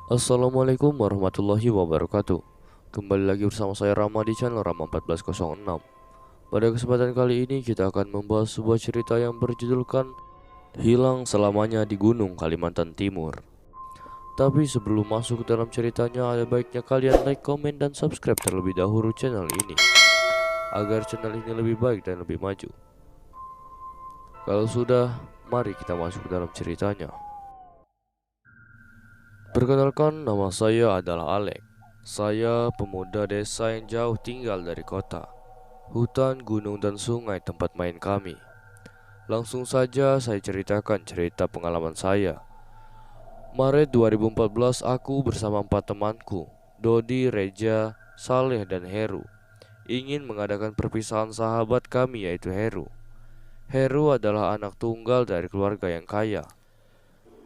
Assalamualaikum warahmatullahi wabarakatuh. Kembali lagi bersama saya Rama di channel Rama 1406. Pada kesempatan kali ini kita akan membahas sebuah cerita yang berjudulkan Hilang Selamanya di Gunung Kalimantan Timur. Tapi sebelum masuk ke dalam ceritanya, ada baiknya kalian like, komen, dan subscribe terlebih dahulu channel ini agar channel ini lebih baik dan lebih maju. Kalau sudah, mari kita masuk ke dalam ceritanya. Perkenalkan, nama saya adalah Alex. Saya pemuda desa yang jauh tinggal dari kota, hutan, gunung, dan sungai tempat main kami. Langsung saja saya ceritakan cerita pengalaman saya. Maret 2014 aku bersama 4 temanku, Dodi, Reja, Saleh, dan Heru, ingin mengadakan perpisahan sahabat kami yaitu Heru. Heru adalah anak tunggal dari keluarga yang kaya.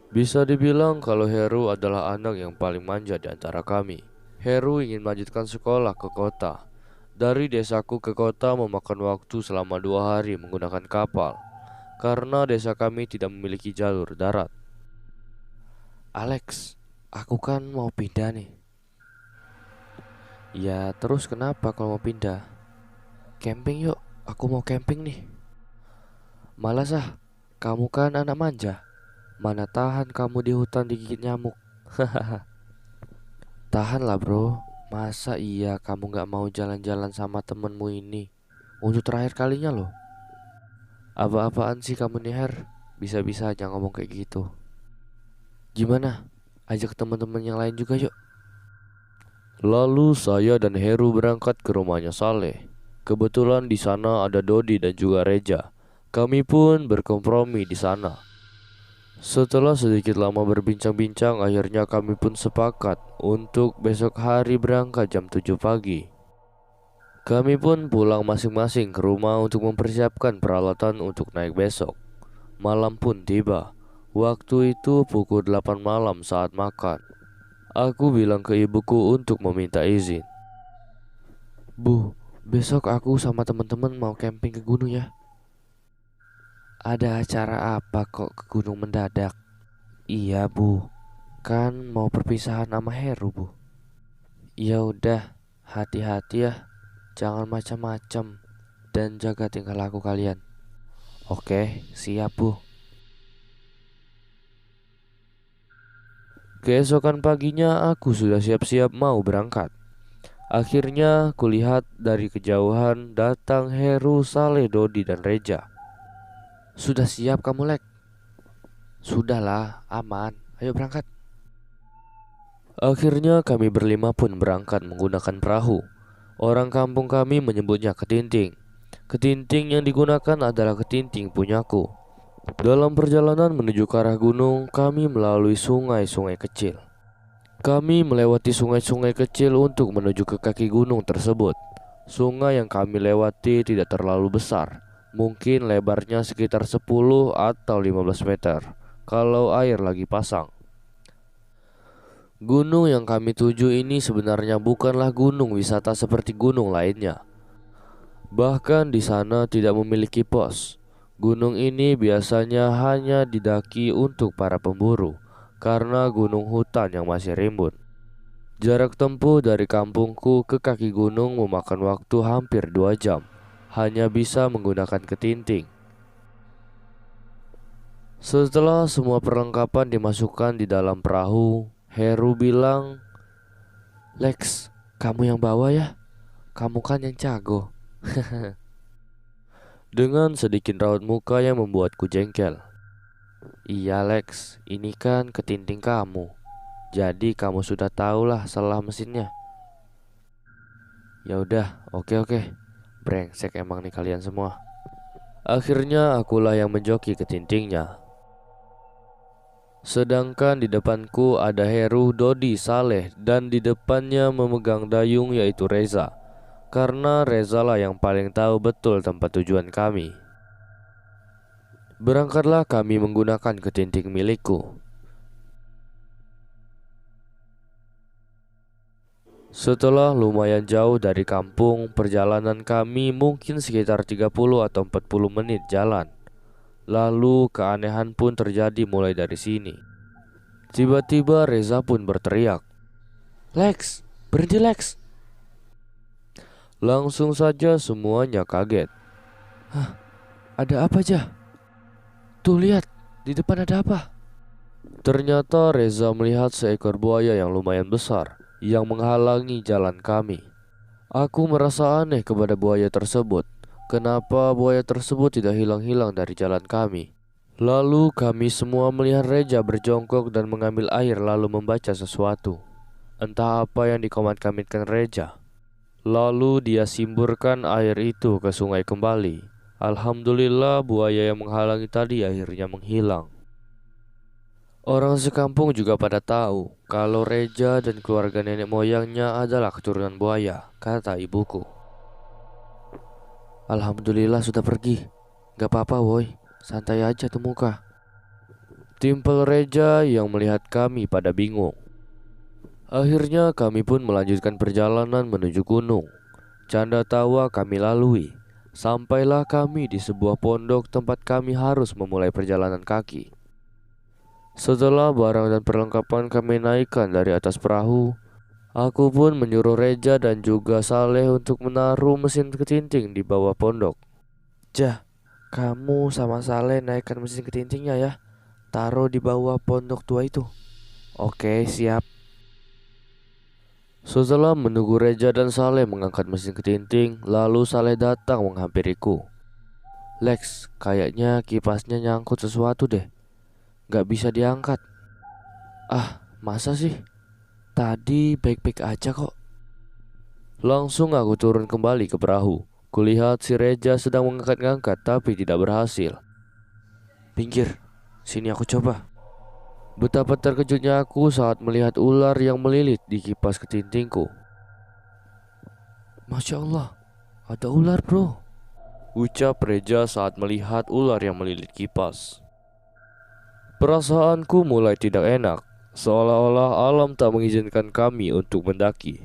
Bisa dibilang kalau Heru adalah anak yang paling manja di antara kami. Heru ingin melanjutkan sekolah ke kota. Dari desaku ke kota memakan waktu selama 2 hari menggunakan kapal, karena desa kami tidak memiliki jalur darat. Alex, aku kan mau pindah nih. Ya terus kenapa kalau mau pindah? Camping yuk, aku mau camping nih. Malas ah, kamu kan anak manja. Mana tahan kamu di hutan digigit nyamuk. Tahanlah bro, masa iya kamu gak mau jalan-jalan sama temenmu ini untuk terakhir kalinya loh. Apa-apaan sih kamu nih Her, bisa-bisa aja ngomong kayak gitu. Gimana, ajak teman-teman yang lain juga yuk. Lalu saya dan Heru berangkat ke rumahnya Saleh. Kebetulan di sana ada Dodi dan juga Reja. Kami pun berkompromi di sana. Setelah sedikit lama berbincang-bincang, akhirnya kami pun sepakat untuk besok hari berangkat jam 7 pagi. Kami pun pulang masing-masing ke rumah untuk mempersiapkan peralatan untuk naik besok. Malam pun tiba. Waktu itu pukul 8 malam saat makan. Aku bilang ke ibuku untuk meminta izin. Bu, besok aku sama teman-teman mau camping ke gunung ya. Ada acara apa kok ke gunung mendadak? Iya bu, kan mau perpisahan sama Heru bu. Ya udah, hati-hati ya, jangan macam-macam dan jaga tingkah laku kalian. Oke, siap bu. Keesokan paginya aku sudah siap-siap mau berangkat. Akhirnya kulihat dari kejauhan datang Heru, Saleh, Dodi, dan Reja. Sudah siap kamu Lek? Sudahlah, aman. Ayo berangkat. Akhirnya kami berlima pun berangkat menggunakan perahu. Orang kampung kami menyebutnya ketinting. Ketinting yang digunakan adalah ketinting punyaku. Dalam perjalanan menuju ke arah gunung, kami melalui sungai-sungai kecil. Kami melewati sungai-sungai kecil untuk menuju ke kaki gunung tersebut. Sungai yang kami lewati tidak terlalu besar, mungkin lebarnya sekitar 10 atau 15 meter kalau air lagi pasang. Gunung yang kami tuju ini sebenarnya bukanlah gunung wisata seperti gunung lainnya. Bahkan di sana tidak memiliki pos. Gunung ini biasanya hanya didaki untuk para pemburu karena gunung hutan yang masih rimbun. Jarak tempuh dari kampungku ke kaki gunung memakan waktu hampir 2 jam. Hanya bisa menggunakan ketinting. Setelah semua perlengkapan dimasukkan di dalam perahu, Heru bilang, Lex, kamu yang bawa ya? Kamu kan yang jago. Dengan sedikit raut muka yang membuatku jengkel. Iya Lex, ini kan ketinting kamu. Jadi kamu sudah tahulah salah mesinnya. Ya udah, oke. Brengsek emang nih kalian semua. Akhirnya akulah yang menjoki ketintingnya. Sedangkan di depanku ada Heru, Dodi, Saleh, dan di depannya memegang dayung yaitu Reza. Karena Reza lah yang paling tahu betul tempat tujuan kami. Berangkatlah kami menggunakan ketinting milikku. Setelah lumayan jauh dari kampung, perjalanan kami mungkin sekitar 30 atau 40 menit jalan. Lalu keanehan pun terjadi mulai dari sini. Tiba-tiba Reza pun berteriak, "Lex, berhenti Lex!" Langsung saja semuanya kaget. "Hah, ada apa aja? Tuh lihat, di depan ada apa?" Ternyata Reza melihat seekor buaya yang lumayan besar yang menghalangi jalan kami. Aku merasa aneh kepada buaya tersebut. Kenapa buaya tersebut tidak hilang-hilang dari jalan kami? Lalu kami semua melihat Reza berjongkok dan mengambil air lalu membaca sesuatu. Entah apa yang dikomat-kamitkan Reza. Lalu dia simburkan air itu ke sungai kembali. Alhamdulillah buaya yang menghalangi tadi akhirnya menghilang. Orang sekampung juga pada tahu kalau Reza dan keluarga nenek moyangnya adalah keturunan buaya, kata ibuku. Alhamdulillah sudah pergi. Gak apa-apa woi, santai aja tuh muka. Timpel Reza yang melihat kami pada bingung. Akhirnya kami pun melanjutkan perjalanan menuju gunung. Canda tawa kami lalui. Sampailah kami di sebuah pondok tempat kami harus memulai perjalanan kaki. Setelah barang dan perlengkapan kami naikkan dari atas perahu, aku pun menyuruh Reza dan juga Saleh untuk menaruh mesin ketinting di bawah pondok. "Jah, kamu sama Saleh naikkan mesin ketintingnya ya. Taruh di bawah pondok tua itu." "Oke, siap." Setelah menunggu Reza dan Saleh mengangkat mesin ketinting, lalu Saleh datang menghampiriku. "Lex, kayaknya kipasnya nyangkut sesuatu deh. Gak bisa diangkat." "Ah, masa sih? Tadi baik-baik aja kok." Langsung aku turun kembali ke perahu. Kulihat si Reza sedang mengangkat-ngangkat tapi tidak berhasil. "Pinggir, sini aku coba." Betapa terkejutnya aku saat melihat ular yang melilit di kipas ketintingku. "Masya Allah, ada ular bro," ucap Reza saat melihat ular yang melilit kipas. Perasaanku mulai tidak enak, seolah-olah alam tak mengizinkan kami untuk mendaki.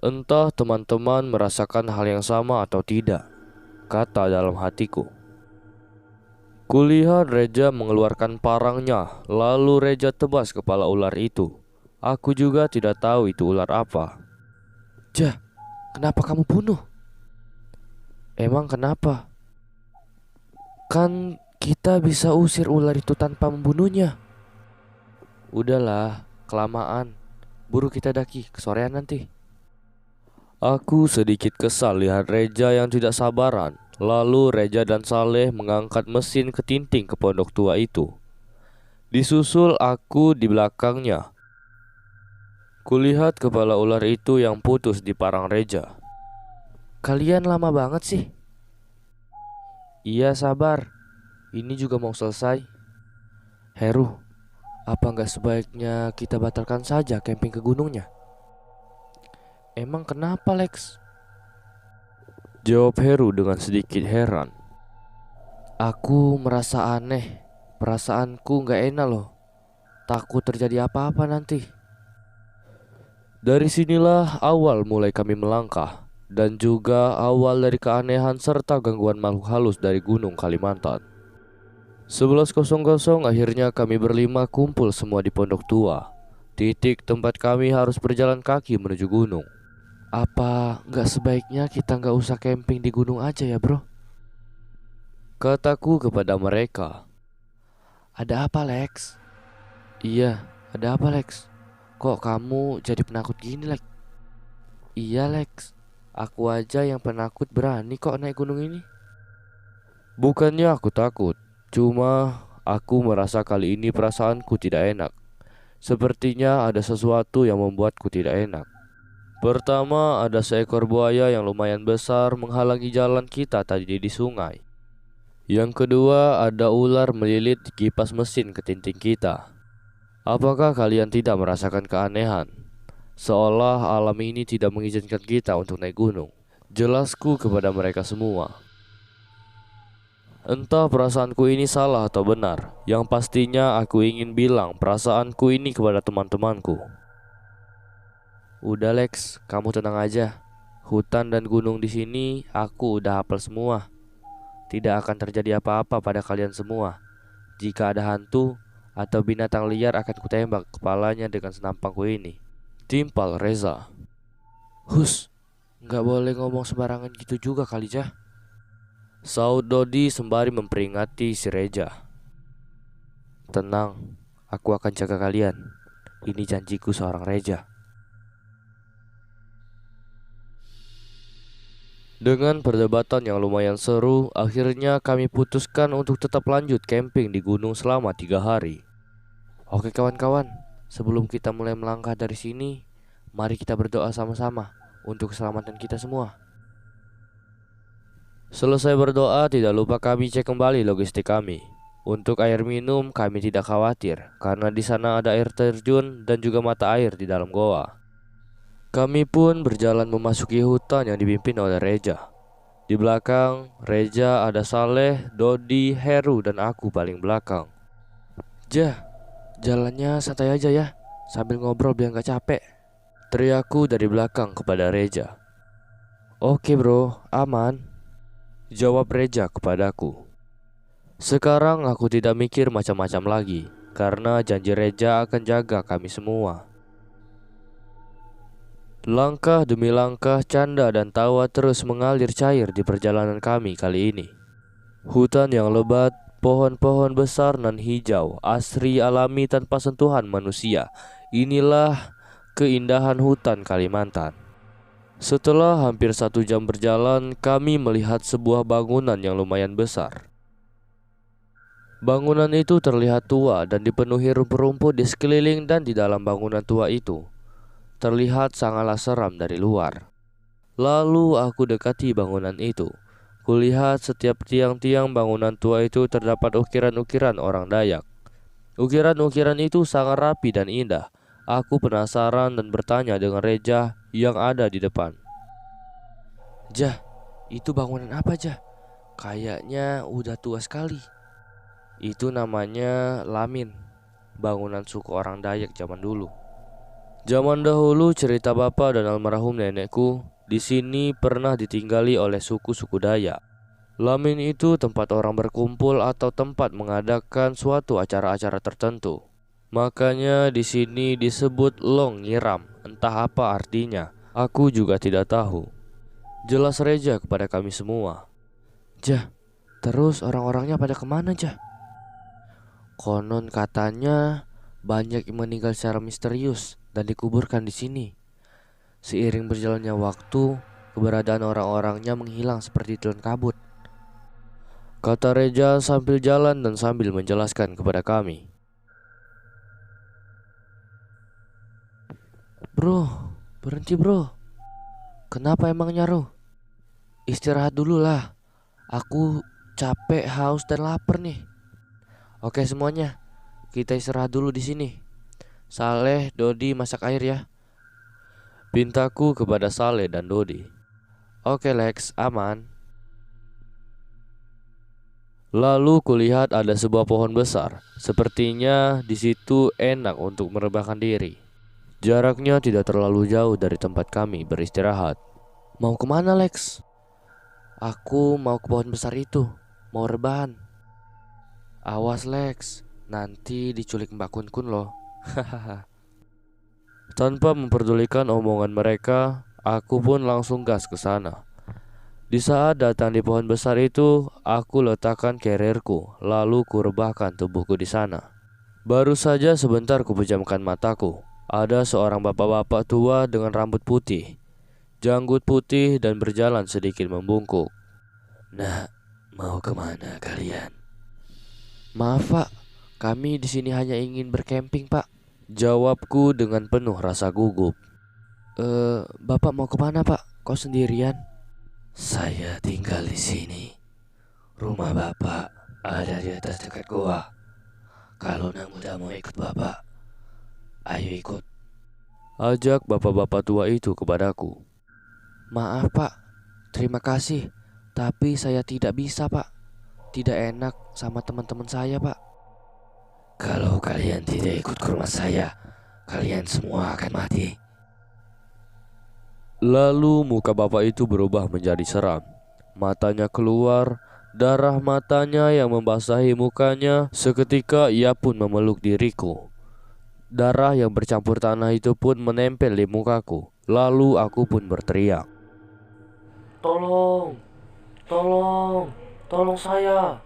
Entah teman-teman merasakan hal yang sama atau tidak, kata dalam hatiku. Kulihat Reza mengeluarkan parangnya, lalu Reza tebas kepala ular itu. Aku juga tidak tahu itu ular apa. "Jah, kenapa kamu bunuh?" "Emang kenapa? Kan kita bisa usir ular itu tanpa membunuhnya." "Udahlah, kelamaan. Buru kita daki, kesorean nanti." Aku sedikit kesal lihat Reza yang tidak sabaran. Lalu Reza dan Saleh mengangkat mesin ketinting ke pondok tua itu. Disusul aku di belakangnya. Kulihat kepala ular itu yang putus di parang Reza. "Kalian lama banget sih." "Iya sabar, ini juga mau selesai." "Heru, apa nggak sebaiknya kita batalkan saja camping ke gunungnya?" "Emang kenapa Lex?" jawab Heru dengan sedikit heran. "Aku merasa aneh. Perasaanku nggak enak loh. Takut terjadi apa-apa nanti." Dari sinilah awal mulai kami melangkah, dan juga awal dari keanehan serta gangguan makhluk halus dari Gunung Kalimantan. 11.00 akhirnya kami berlima kumpul semua di pondok tua. Titik tempat kami harus berjalan kaki menuju gunung. "Apa nggak sebaiknya kita nggak usah camping di gunung aja ya bro?" kataku kepada mereka. "Ada apa Lex?" "Iya, ada apa Lex? Kok kamu jadi penakut gini Lex?" "Iya Lex, aku aja yang penakut berani kok naik gunung ini." Bukannya aku takut, cuma aku merasa kali ini perasaanku tidak enak. Sepertinya ada sesuatu yang membuatku tidak enak. Pertama, ada seekor buaya yang lumayan besar menghalangi jalan kita tadi di sungai. Yang kedua, ada ular melilit di kipas mesin ketinting kita. Apakah kalian tidak merasakan keanehan? Seolah alam ini tidak mengizinkan kita untuk naik gunung. Jelasku kepada mereka semua. Entah perasaanku ini salah atau benar. Yang pastinya aku ingin bilang perasaanku ini kepada teman-temanku. "Udah Lex, kamu tenang aja. Hutan dan gunung di sini aku udah hafal semua. Tidak akan terjadi apa-apa pada kalian semua. Jika ada hantu, atau binatang liar akan kutembak kepalanya dengan senampangku ini. Timpal Reza. Hus, nggak boleh ngomong sembarangan gitu juga kali, Jah. Saud Dodi sembari memperingati si Reza. Tenang, aku akan jaga kalian. Ini janjiku seorang Reza. Dengan perdebatan yang lumayan seru, akhirnya kami putuskan untuk tetap lanjut camping di gunung selama 3 hari. Oke kawan-kawan, sebelum kita mulai melangkah dari sini, mari kita berdoa sama-sama untuk keselamatan kita semua. Selesai berdoa, tidak lupa kami cek kembali logistik kami. Untuk air minum kami tidak khawatir karena di sana ada air terjun dan juga mata air di dalam goa. Kami pun berjalan memasuki hutan yang dipimpin oleh Reza. Di belakang Reza ada Saleh, Dodi, Heru dan aku paling belakang. Jah, jalannya santai aja ya, sambil ngobrol biar gak capek, teriakku dari belakang kepada Reza. Oke bro, aman, jawab Reza kepadaku. Sekarang aku tidak mikir macam-macam lagi, karena janji Reza akan jaga kami semua. Langkah demi langkah, canda dan tawa terus mengalir cair di perjalanan kami kali ini. Hutan yang lebat, pohon-pohon besar nan hijau, asri alami tanpa sentuhan manusia. Inilah keindahan hutan Kalimantan. Setelah hampir 1 jam berjalan, kami melihat sebuah bangunan yang lumayan besar. Bangunan itu terlihat tua dan dipenuhi rumput-rumput di sekeliling dan di dalam bangunan tua itu. Terlihat sangatlah seram dari luar. Lalu aku dekati bangunan itu. Kulihat setiap tiang-tiang bangunan tua itu terdapat ukiran-ukiran orang Dayak. Ukiran-ukiran itu sangat rapi dan indah. Aku penasaran dan bertanya dengan Reza yang ada di depan. Jah, itu bangunan apa Jah? Kayaknya udah tua sekali. Itu namanya Lamin, bangunan suku orang Dayak zaman dulu. Zaman dahulu cerita bapak dan almarhum nenekku di sini pernah ditinggali oleh suku-suku Dayak. Lamin itu tempat orang berkumpul atau tempat mengadakan suatu acara-acara tertentu. Makanya di sini disebut Long Ngiram. Entah apa artinya, aku juga tidak tahu. Jelas Reza kepada kami semua. Jah, terus orang-orangnya pada kemana Jah? Konon katanya banyak yang meninggal secara misterius dan dikuburkan di sini. Seiring berjalannya waktu, keberadaan orang-orangnya menghilang seperti telan kabut, kata Reza sambil jalan dan sambil menjelaskan kepada kami. Bro, berhenti bro. Kenapa emangnya Ruh? Istirahat dulu lah. Aku capek, haus dan lapar nih. Oke semuanya, kita istirahat dulu di sini. Saleh, Dodi masak air ya, pintaku kepada Saleh dan Dodi. Oke Lex, aman. Lalu kulihat ada sebuah pohon besar. Sepertinya di situ enak untuk merebahkan diri. Jaraknya tidak terlalu jauh dari tempat kami beristirahat. Mau kemana Lex? Aku mau ke pohon besar itu, mau rebahan. Awas Lex, nanti diculik Mbak Kun loh. Hahaha. Tanpa memperdulikan omongan mereka, aku pun langsung gas ke sana. Di saat datang di pohon besar itu, aku letakkan carrierku, lalu kurebahkan tubuhku di sana. Baru saja sebentar kupejamkan mataku. Ada seorang bapak-bapak tua dengan rambut putih, janggut putih dan berjalan sedikit membungkuk. Nah, mau kemana kalian? Maaf pak, kami di sini hanya ingin berkemping pak, jawabku dengan penuh rasa gugup. Bapak mau kemana pak? Kok sendirian? Saya tinggal di sini. Rumah bapak ada di atas dekat goa. Kalau nak muda mau ikut bapak, ayo ikut, ajak bapak-bapak tua itu kepadaku. Maaf pak, terima kasih, tapi saya tidak bisa pak. Tidak enak sama teman-teman saya pak. Kalau kalian tidak ikut ke rumah saya, kalian semua akan mati. Lalu muka bapak itu berubah menjadi seram. Matanya keluar, Darah matanya yang membasahi mukanya. Seketika ia pun memeluk diriku. Darah yang bercampur tanah itu pun menempel di mukaku. Lalu aku pun berteriak, "Tolong, tolong, tolong saya,